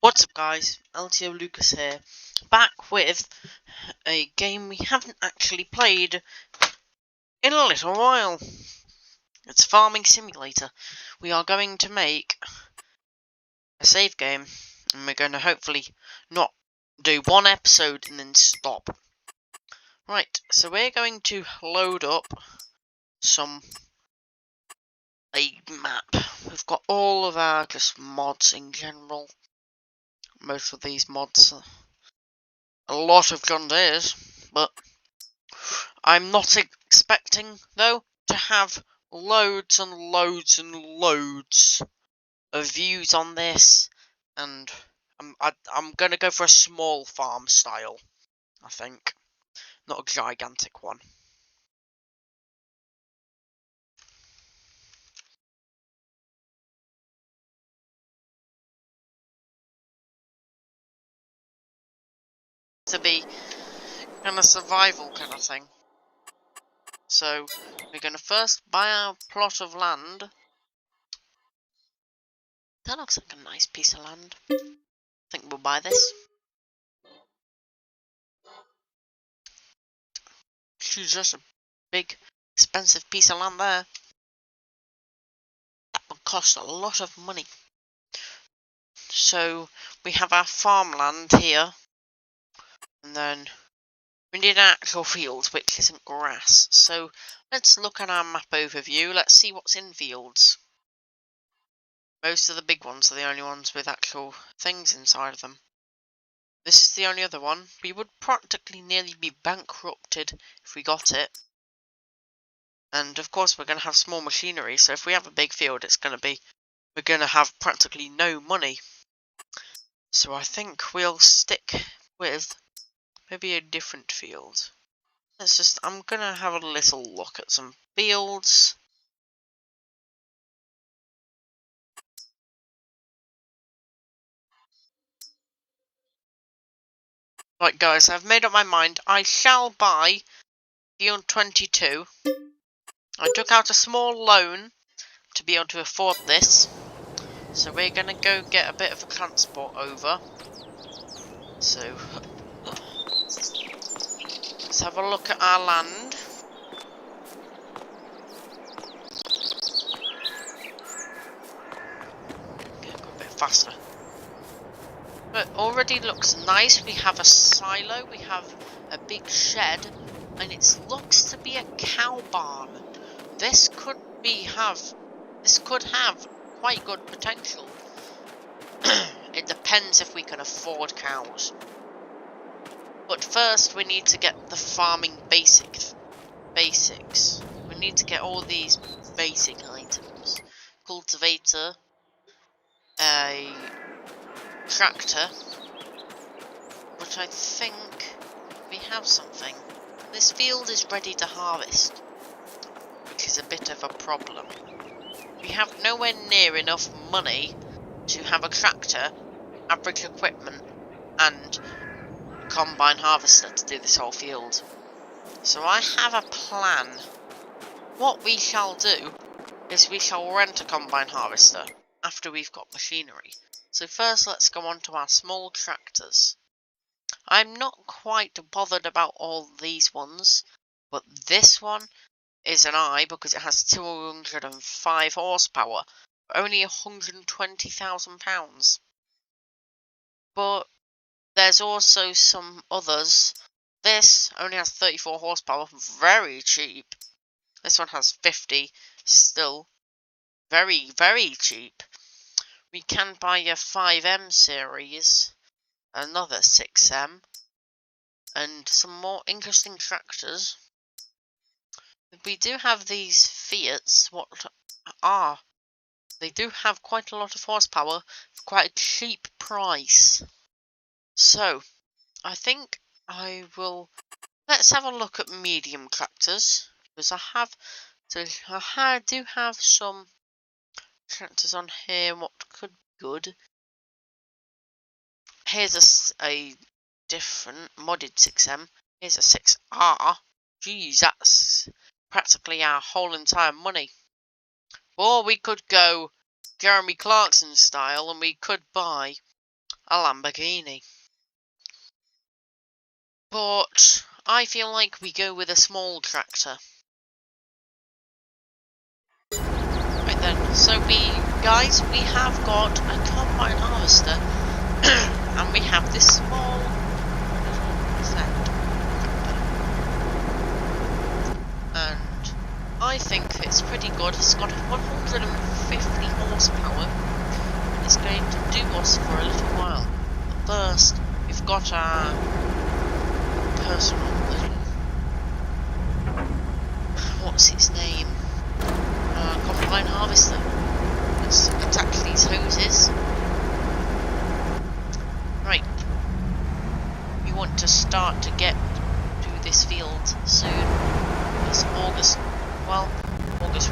What's up guys, LTO Lucas here, back with a game we haven't actually played in a little while. It's Farming Simulator. We are going to make a save game, and we're going to hopefully not do one episode and then stop. Right, so we're going to load up a map. We've got all of our just mods in general. Most of these mods are a lot of John Deere's, but I'm not expecting, though, to have loads and loads and loads of views on this, and I'm going to go for a small farm style, I think, not a gigantic one. To be kind of survival kind of thing. So, we're going to first buy our plot of land. That looks like a nice piece of land. I think we'll buy this. She's just a big, expensive piece of land there. That will cost a lot of money. So, we have our farmland here. And then we need an actual field, which isn't grass. So, let's look at our map overview. Let's see what's in fields. Most of the big ones are the only ones with actual things inside of them. This is the only other one. We would practically nearly be bankrupted if we got it. And of course we're going to have small machinery, so if we have a big field we're going to have practically no money. So I think we'll stick with maybe a different field. I'm going to have a little look at some fields. Right guys, I've made up my mind. I shall buy Field 22. I took out a small loan to be able to afford this. So we're going to go get a bit of a transport over. So let's have a look at our land. Okay, go a bit faster. But already looks nice. We have a silo, we have a big shed, and it looks to be a cow barn. This could have quite good potential. It depends if we can afford cows. But first we need to get the farming basics. We need to get all these basic items. Cultivator, a tractor, which I think we have something. This field is ready to harvest, which is a bit of a problem. We have nowhere near enough money to have a tractor, average equipment, and combine harvester to do this whole field. So I have a plan. What we shall do is we shall rent a combine harvester after we've got machinery. So first let's go on to our small tractors. I'm not quite bothered about all these ones, but this one is an eye because it has 205 horsepower, only £120,000. But there's also some others. This only has 34 horsepower, very cheap. This one has 50, still very, very cheap. We can buy a 5M series, another 6M, and some more interesting tractors. We do have these Fiats, they do have quite a lot of horsepower for quite a cheap price. So, I think let's have a look at medium tractors, because I do have some tractors on here, what could be good. Here's a different modded 6M. Here's a 6R. Geez, that's practically our whole entire money. Or we could go Jeremy Clarkson style and we could buy a Lamborghini. But I feel like we go with a small tractor. Right then, so we have got a combine harvester and we have this small little and I think it's pretty good. It's got 150 horsepower and it's going to do us for a little while. But first, we've got our personal little, what's its name? Combine harvester. Let's attack these hoses. Right. We want to start to get to this field soon. Because August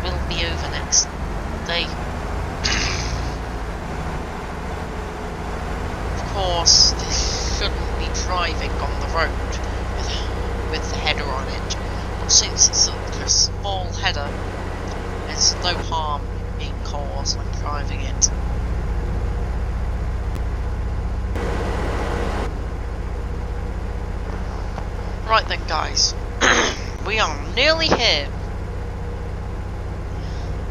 will be over next day. Of course, this shouldn't be driving on the road with the header on it. But since it's a small header, there's no harm being caused when driving it. Right then guys, we are nearly here.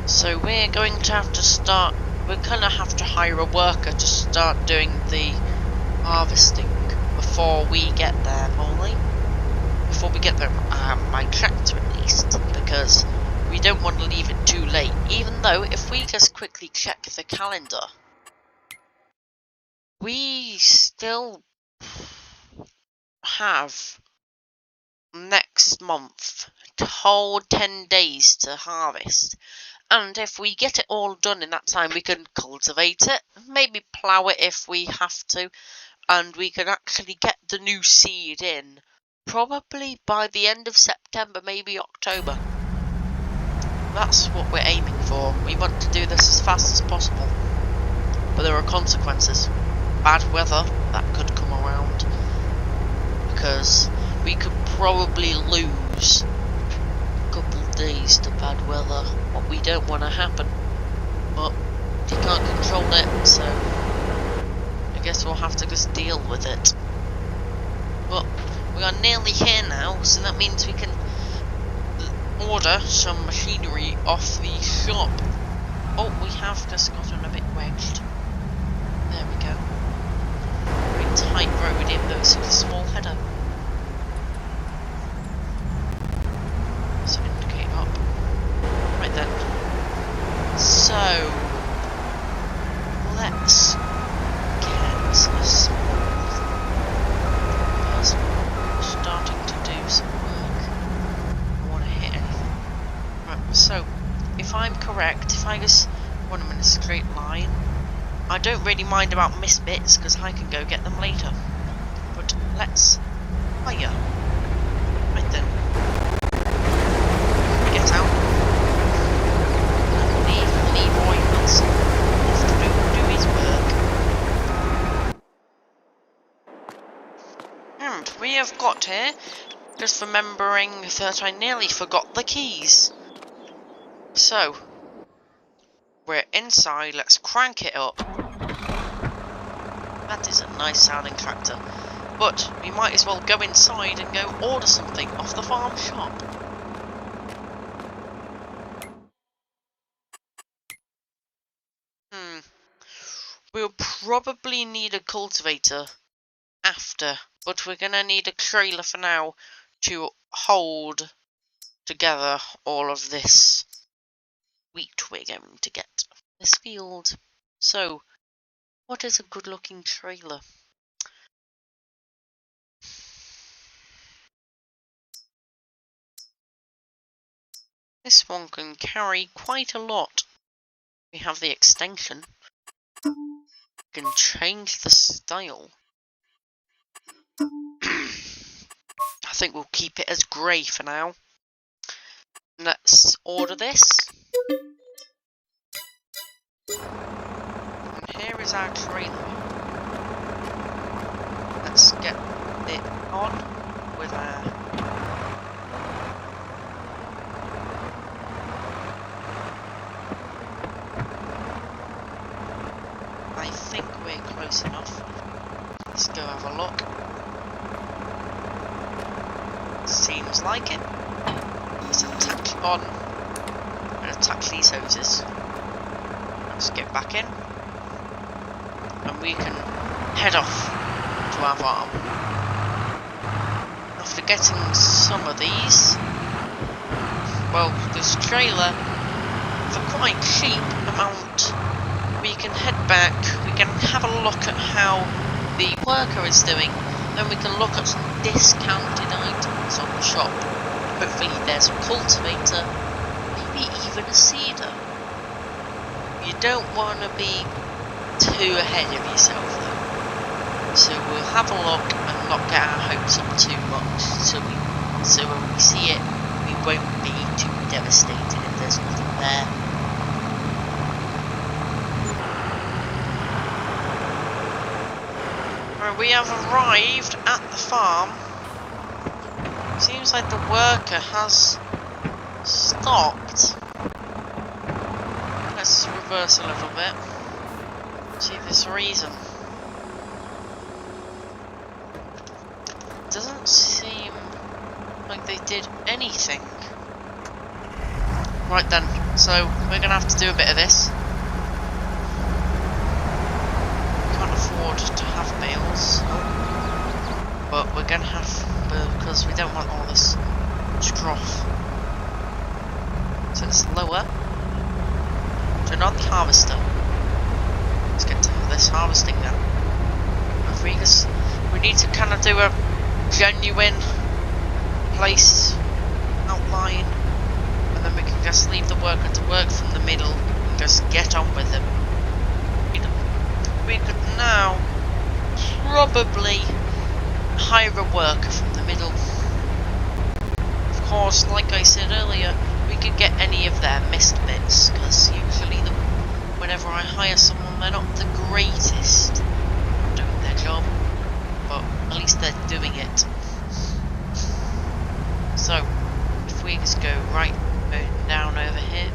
So we're going to have to hire a worker to start doing the harvesting before we get there, Molly. Before we get there, my tractor at least, because we don't want to leave it too late, even though if we just quickly check the calendar, we still have next month the whole 10 days to harvest. And if we get it all done in that time, we can cultivate it, maybe plough it if we have to, and we can actually get the new seed in probably by the end of September, maybe October. That's what we're aiming for. We want to do this as fast as possible. But there are consequences. Bad weather, that could come around. Because we could probably lose a couple of days to bad weather. What we don't want to happen. But you can't control it, so I guess we'll have to just deal with it. But we are nearly here now, so that means we can order some machinery off the shop. Oh, we have just gotten a bit wedged. There we go. Very tight road in though, such a small header. So indicate up. Right then. So let's get a small person starting to do some work. I want to hit anything. Right, so if I'm correct, if I just run them in a straight line, I don't really mind about missed bits because I can go get them later. But let's fire. Right then. Get out. And leave Leroy Wilson off to do his work. And we have got here, just remembering that I nearly forgot the keys. So, we're inside, let's crank it up. That is a nice sounding tractor. But we might as well go inside and go order something off the farm shop. We'll probably need a cultivator after, but we're gonna need a trailer for now to hold together all of this wheat we're going to get. This field. So, what is a good looking trailer? This one can carry quite a lot. We have the extension. We can change the style. I think we'll keep it as grey for now. Let's order this. And here is our trailer. Let's get it on with our... I think we're close enough. Let's go have a look. Seems like it. Let's attach on and attach these hoses. Let's get back in. And we can head off to our farm. After getting some of these, well, this trailer, for quite cheap amount, we can head back, we can have a look at how the worker is doing, then we can look at some discounted items on the shop. Hopefully there's a cultivator, maybe even a seeder. You don't want to be too ahead of yourself though. So we'll have a look and not get our hopes up too much, so when we see it, we won't be too devastated if there's nothing there. Right, we have arrived at the farm. Seems like the worker has stopped. Let's reverse a little bit. See if there's a reason. Doesn't seem like they did anything. Right then, so we're gonna have to do a bit of this. Can't afford to have bales, but we're gonna have, because we don't want all this trough. So it's lower. Turn on the harvester. Let's get to this harvesting now. We need to kind of do a genuine place outline, and then we can just leave the worker to work from the middle and just get on with him. We could now probably hire a worker from the middle. Of course, like I said earlier, we could get any of their missed bits, because usually whenever I hire someone, they're not the greatest at doing their job, but at least they're doing it. So, if we just go right down over here,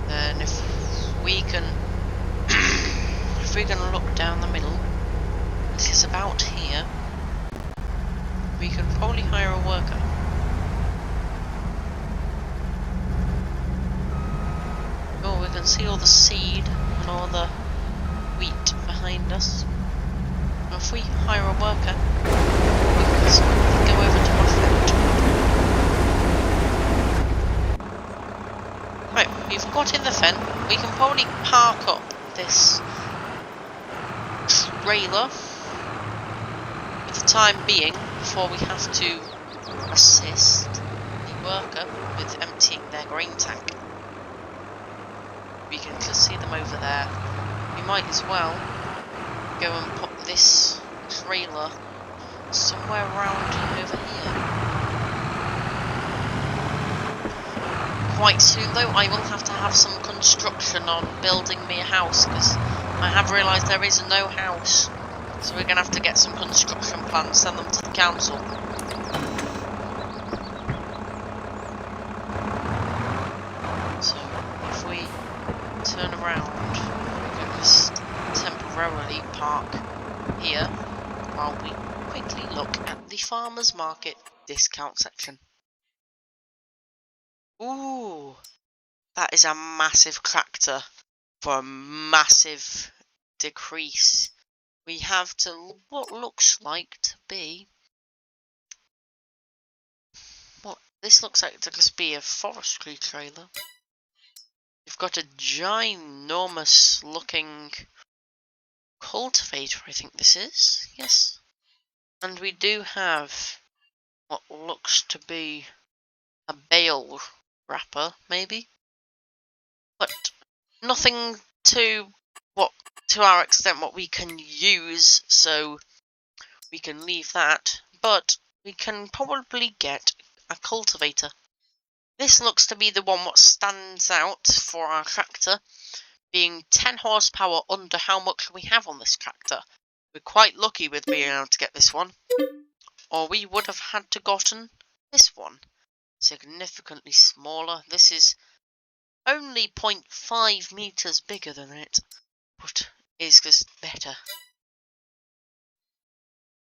then if we can look down the middle, this is about here, we can probably hire a worker. Oh, we can see all the seed and all the wheat behind us. Now if we hire a worker, we can just go over to our fence. Right, we've got in the fence. We can probably park up this trailer for the time being before we have to assist the worker with emptying their grain tank. We can just see them over there. We might as well go and put this trailer somewhere around over here. Quite soon though, I will have to have some construction on building me a house, because I have realised there is no house. So we're going to have to get some construction plans, send them to the council. So if we turn around, we can just temporarily park here while we quickly look at the farmer's market discount section. Ooh, that is a massive tractor for a massive decrease. We have to what looks like to be this looks like to just be a forestry trailer. We've got a ginormous looking cultivator, I think this is, yes. And we do have what looks to be a bale wrapper, maybe. But nothing to our extent what we can use, so we can leave that. But we can probably get a cultivator. This looks to be the one what stands out for our tractor, being 10 horsepower under how much we have on this tractor. We're quite lucky with being able to get this one, or we would have had to gotten this one, significantly smaller. This is only 0.5 meters bigger than it, but is just better.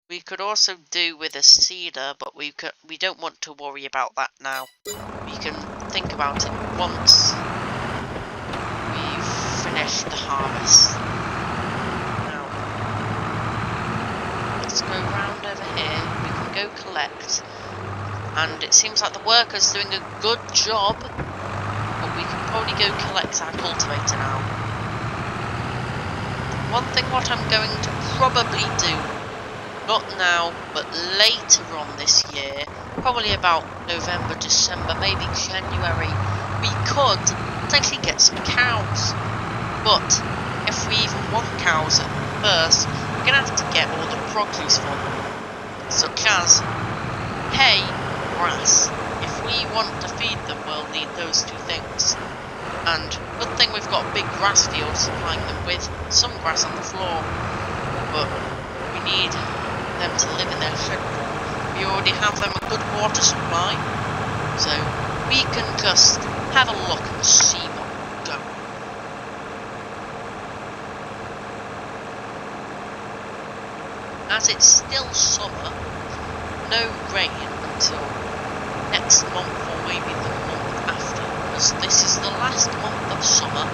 We could also do with a seeder, but we don't want to worry about that now. We can think about it once we've finished the harvest. Now, let's go round over here. We can go collect. And it seems like the worker's doing a good job, but we can probably go collect our cultivator now. One thing what I'm going to probably do, not now, but later on this year, probably about November, December, maybe January, we could potentially get some cows. But if we even want cows at first, we're going to have to get all the produce for them, such as hay, grass. If we want to feed them, we'll need those two things. And good thing we've got a big grass field supplying them with some grass on the floor, but we need them to live in their shed. We already have them a good water supply, so we can just have a look and see what will go. As it's still summer, no rain until next month or maybe the month after, because this is the last month of summer,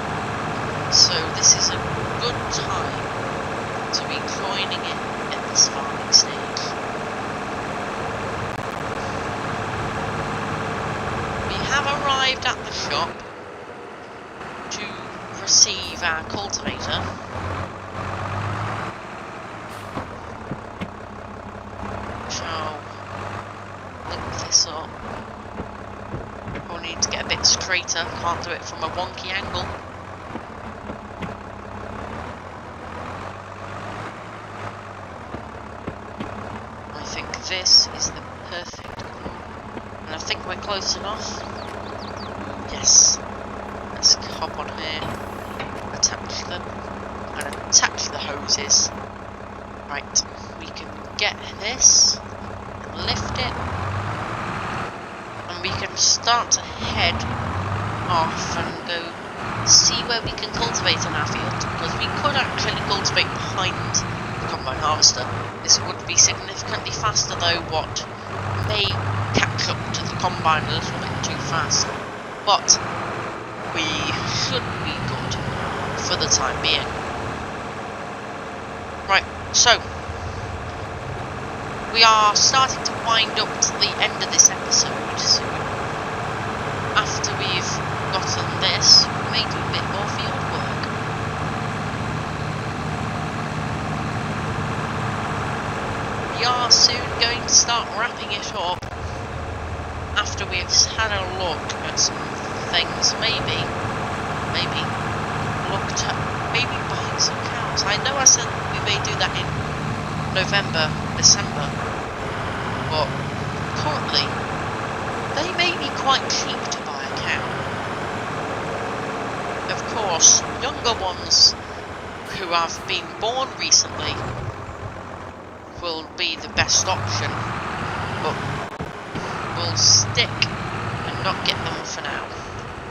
so this is a good time to be joining in at this farming stage. We have arrived at the shop to receive our cultivator. Shall link this up. We'll need to get a bit straighter, can't do it from a wonky angle. I think this is the perfect angle, and I think we're close enough. Yes. Let's hop on here, attach them, and attach the hoses. Right, we can get this and lift it, and we can start to head off and go see where we can cultivate on our field, because we could actually cultivate behind the combine harvester. This would be significantly faster though, what may catch up to the combine a little bit too fast, but we should be good for the time being. Right, so we are starting to wind up to the end of this episode soon. After we've gotten this, we may do a bit more field work. We are soon going to start wrapping it up after we've had a look at some things. Maybe looked at buying some cows. I know I said we may do that in November, December, but currently they may be quite cheap to buy a cow. Of course, younger ones who have been born recently will be the best option, but we'll stick and not get them for now.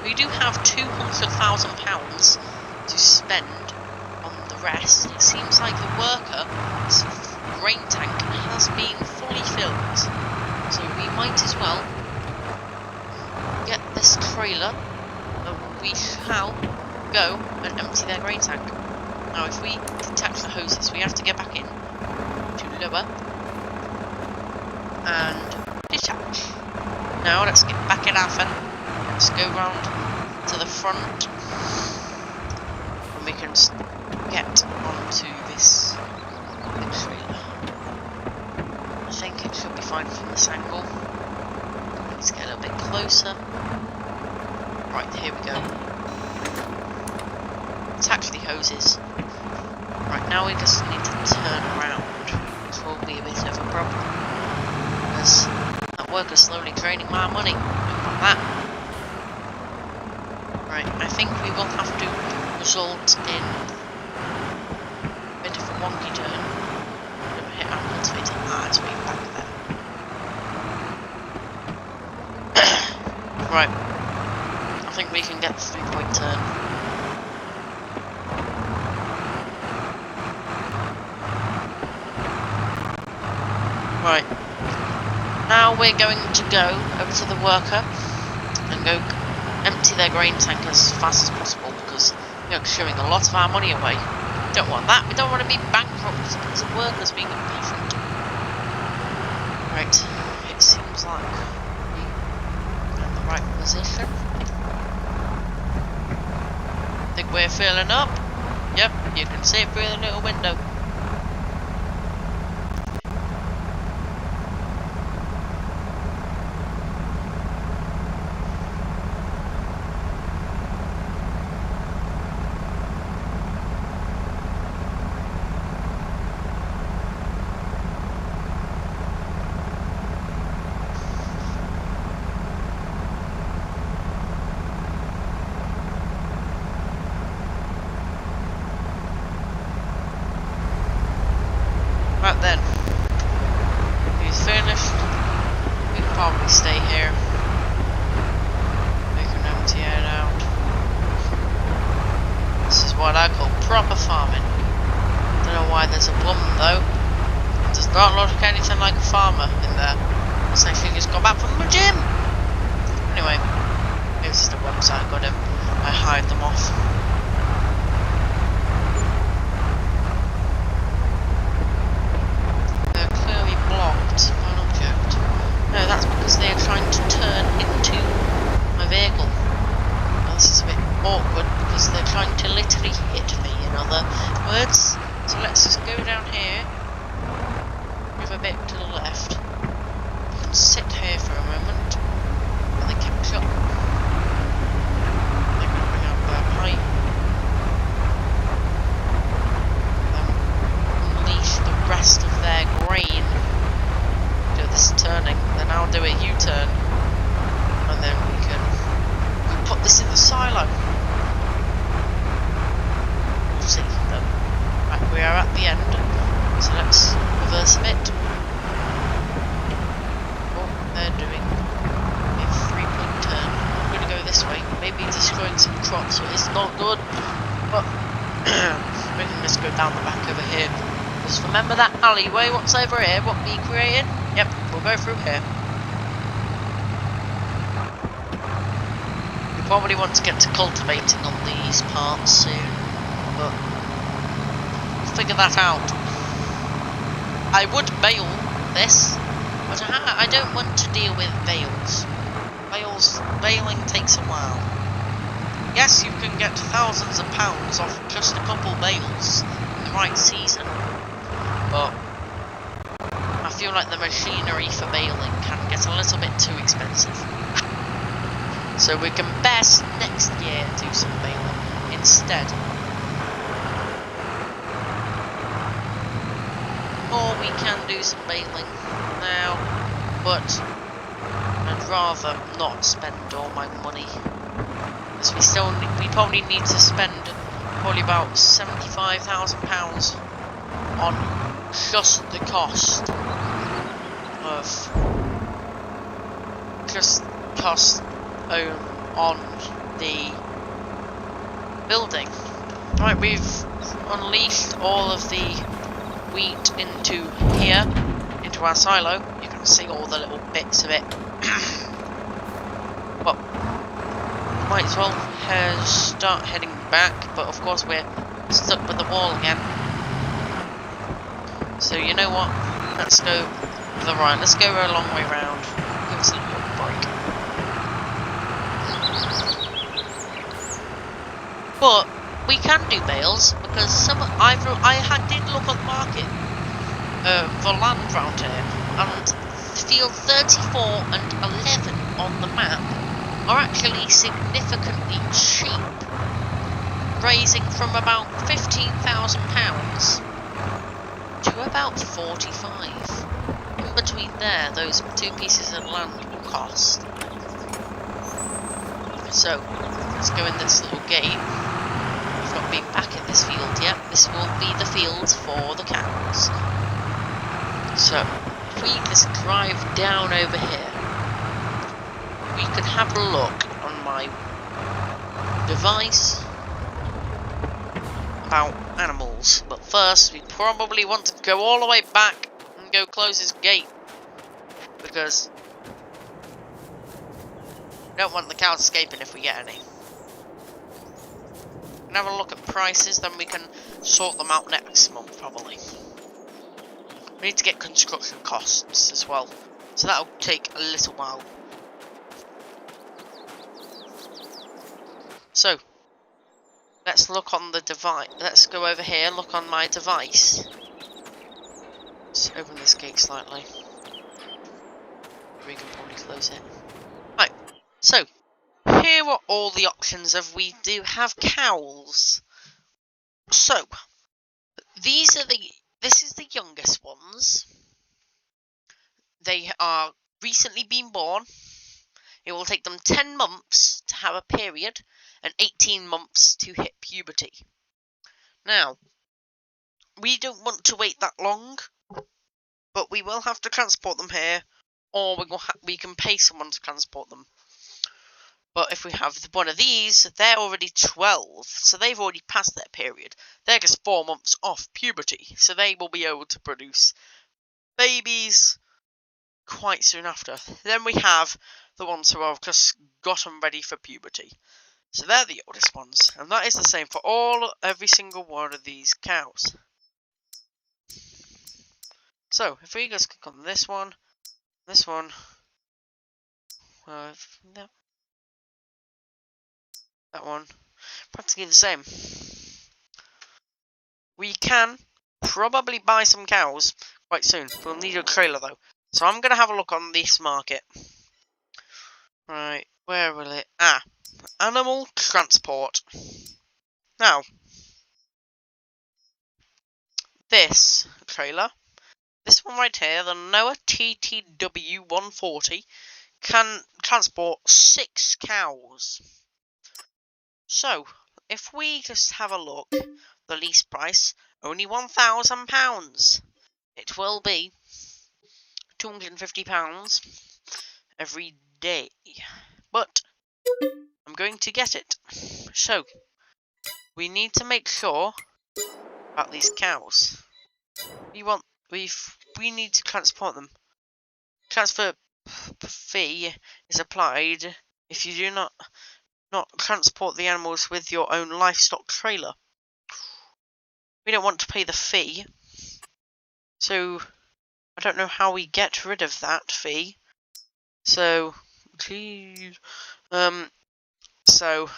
We do have £200,000 to spend on the rest. It seems like the worker's grain tank has been fully filled, so we might as well get this trailer and we shall go and empty their grain tank. Now if we detach the hoses, we have to get back in to lower and detach. Now let's get back in our fun. Let's go round to the front and we can get onto this trailer. I think it should be fine from this angle. Let's get a little bit closer. Right, here we go. Attach the hoses. Right, now we just need to turn around, which will be a bit of a problem, because that worker's slowly draining my money. Like that. Right, I think we will have to result in a bit of a wonky turn. We're going to hit our cultivator. It's way back there. Right, I think we can get the 3-point turn. Right. Now we're going to go over to the worker and go empty their grain tank as fast as possible because we are showing a lot of our money away. Don't want that. We don't want to be bankrupt because the workers being impatient. Right. It seems like we're in the right position. Think we're filling up? Yep, you can see it through the little window. Right then, he's finished. We can probably stay here. We can empty it out. This is what I call proper farming. Don't know why there's a plum though. It does not look anything like a farmer in there. It's actually just got back from the gym. Anyway, this is the website I got him. I hired them off. Blocked by an object. No, that's because they are trying to turn into my vehicle. Well, this is a bit awkward because they're trying to literally hit me, in other words. So let's just go down here, move a bit to the left, and sit here for a moment, and then catch up. They're going to bring out their pipe, and unleash the rest of their grain. This turning, then I'll do a U-turn, and then we can put this in the silo. We'll see. Right, we are at the end, so let's reverse a bit. Oh, they're doing a 3-point turn. I'm going to go this way, maybe destroying some crops, so it's not good, but we can just go down the back over here. Just remember that alleyway, what's over here, what we created? Yep, we'll go through here. We probably want to get to cultivating on these parts soon, but we'll figure that out. I would bale this, but I don't want to deal with bales. Baling takes a while. Yes, you can get thousands of pounds off just a couple bales in the right season, but I feel like the machinery for baling can get a little bit too expensive. So we can best next year do some baling instead. Or we can do some baling now, but I'd rather not spend all my money. Because we probably need to spend probably about £75,000 on just the cost on the building. Right, we've unleashed all of the wheat into here, into our silo. You can see all the little bits of it. Well, might as well start heading back, but of course we're stuck with the wall again. So you know what? Let's go to the right. Let's go a long way round. Give us a little break. But we can do bales because I did look at the market for land round here, and field 34 and 11 on the map are actually significantly cheap, raising from about £15,000 to about 45. In between there, those two pieces of land will cost. So let's go in this little gate. We've not been back in this field yet. This will be the fields for the cows. So if we just drive down over here, we can have a look on my device about animals. But first, we probably want to go all the way back and go close this gate because we don't want the cows escaping if we get any. We can have a look at prices, then we can sort them out next month probably. We need to get construction costs as well, so that'll take a little while. So, let's look on the device. Let's go over here and look on my device. Let's open this gate slightly. We can probably close it. Right, so here are all the options of we do have cows. So, this is the youngest ones. They are recently been born. It will take them 10 months to have a period and 18 months to hit puberty. Now, we don't want to wait that long, but we will have to transport them here, or we can pay someone to transport them. But if we have one of these, they're already 12, so they've already passed their period. They're just 4 months off puberty, so they will be able to produce babies quite soon after. Then we have the ones who have just gotten ready for puberty. So they're the oldest ones, and that is the same for every single one of these cows. So if we just click on this one, no, that one, practically the same. We can probably buy some cows quite soon. We'll need a trailer though. So I'm going to have a look on this market. Right, where will it? Animal transport. Now, this trailer, this one right here, the Noah TTW 140, can transport 6 cows. So, if we just have a look, the lease price, only £1,000. It will be £250 every day. But I'm going to get it. So, we need to make sure about these cows. We need to transport them. Transfer fee is applied if you do not transport the animals with your own livestock trailer. We don't want to pay the fee, so I don't know how we get rid of that fee. So please, so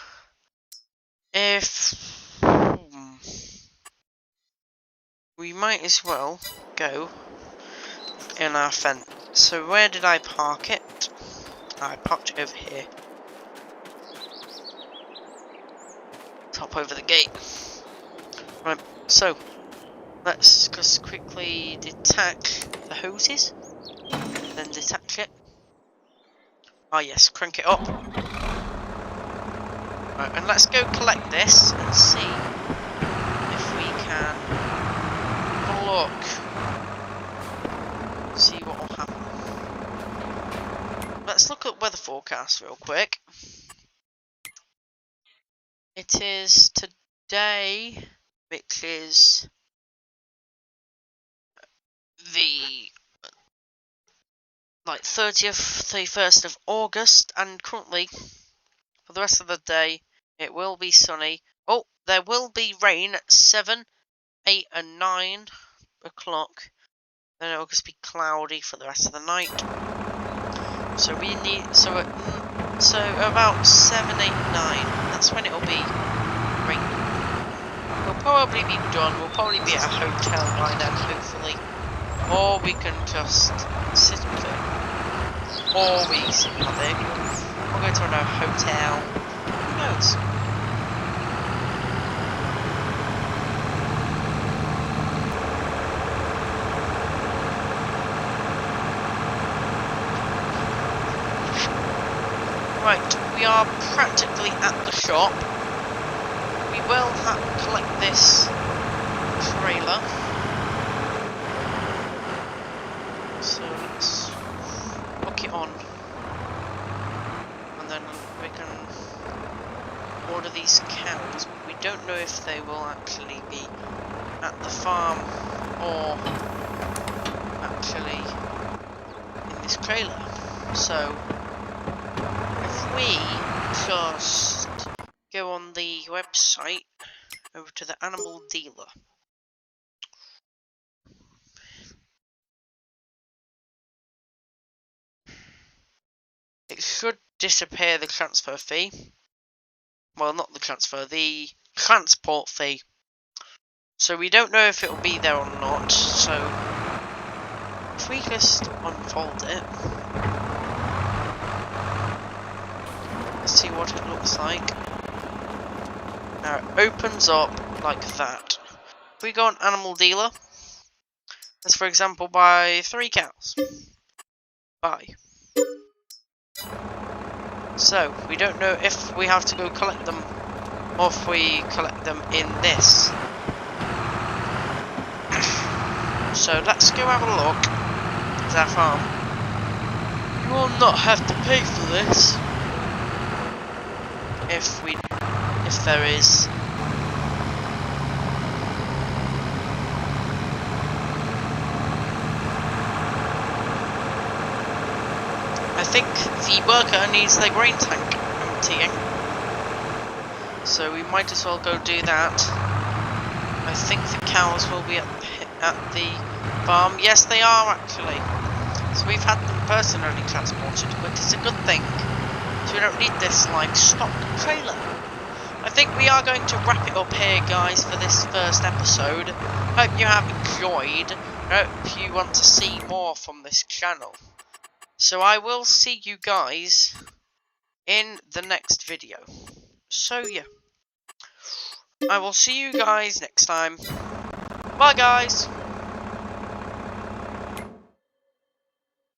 if we might as well go in our fence. So where did I park it? I parked it over here. Top over the gate. Right, so let's just quickly detach the hoses, then detach it. Oh yes, crank it up. Right, and let's go collect this and see if we can have a look. See what will happen. Let's look at weather forecast real quick. It is today, which is the 30th, 31st of August, and currently for the rest of the day it will be sunny. Oh, there will be rain at 7, 8 and 9 o'clock. Then it will just be cloudy for the rest of the night. So we need so about 7, 8, 9. That's when it will be rain. We'll probably be done. We'll probably be at a hotel by then, hopefully, or we can just sit with it, or we sit with it. We'll go to another hotel. Who knows? Right, we are practically at the shop. We will collect this trailer. So let's hook it on. And then we can order these cows. We don't know if they will actually be at the farm or actually in this trailer. So if we just go on the website over to the animal dealer. It should disappear the transfer fee. Well, not the transfer, the transport fee. So we don't know if it will be there or not. So if we just unfold it, let's see what it looks like. Now it opens up like that. If we go on animal dealer, let's for example buy 3 cows. Buy. So we don't know if we have to go collect them or if we collect them in this. So let's go have a look at our farm. You will not have to pay for this if there is. I think the worker needs their grain tank emptying, so we might as well go do that. I think the cows will be at the farm. Yes, they are actually. So we've had them personally transported, but it's a good thing. So we don't need this like stock trailer. I think we are going to wrap it up here, guys, for this first episode. Hope you have enjoyed. I hope you want to see more from this channel. So I will see you guys in the next video. So yeah, I will see you guys next time. Bye guys!